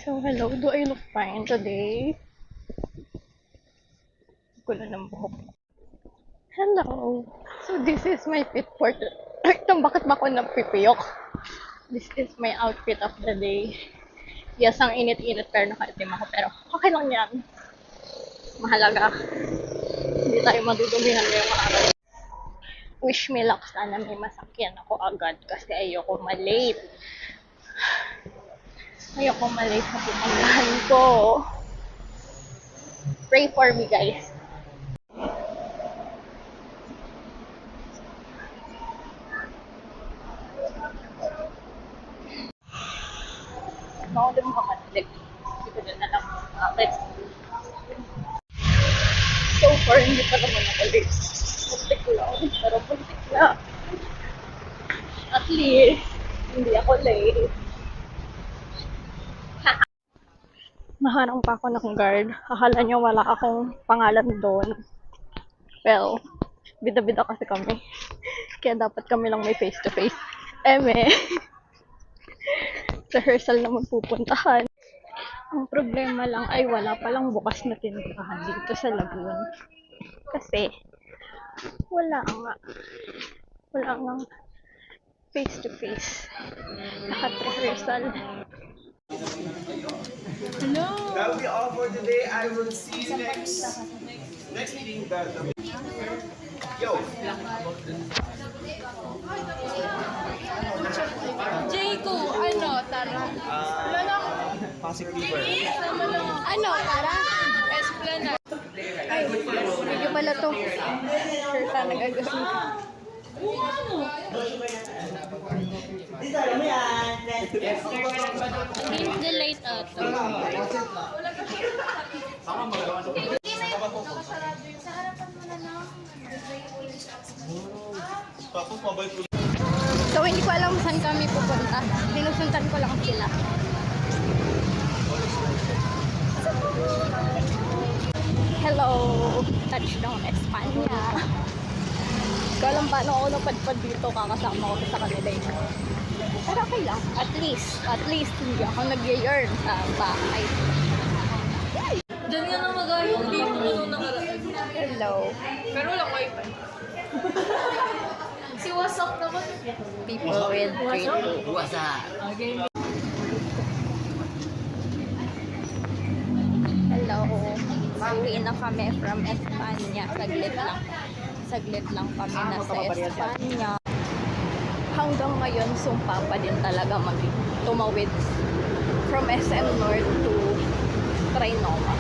So, hello. Do I look fine today? Gulo ng buhok. Hello. So, this is my fit for Itong bakit ba ako napipiyok? This is my outfit of the day. Yes, ang init-init pero nakaitim ako. Pero okay lang yan. Mahalaga. Hindi tayo madudumihan ngayong araw. Wish me luck, sana may masakyan ako agad kasi ayoko malate. Ayoko malate sa pupuntahan ko. Pray for me, guys. Ako din makakatalik. Hindi ko din alam bakit. So far, hindi pa naman ako late. Muntik lang. Pero muntik lang. At least, hindi ako late. Naharang pa ako ng guard. Akala niya wala akong pangalan doon. Well, bida-bida kasi kami. Kaya dapat kami lang may face-to-face. Eme. Rehearsal naman pupuntahan. Ang problema lang ay wala palang bukas na tindahan dito sa Lagoon. Kasi, wala nga face-to-face. Lahat rehearsal. Hello! That'll be all for today. I will see you next meeting. Yo! Jayco, ano, Tara? Pasig River. Ano, Tara? Esplanade. Ay, medyo pala to. Sure ka nag-agasing ka. Against the light auto. So, hindi ko alam saan kami pupunta. Sinusundan ko lang sila. Hello! Touchdown Espanya! Hindi ko alam paano ako napadpad dito kakasama ko sa kanila yun. Pero okay lang. At least hindi ako nag-yearn sa bahay. Diyan nga na magayong dito na nung nakaraan. Hello! Pero walang wifi. Si WhatsApp naman. People with great food. Hello! Pauwi na kami from Espanya. Saglit lang kami nasa Espanya. Hanggang ngayon, sumpa pa din talaga tumawid from SM North to Trinoma.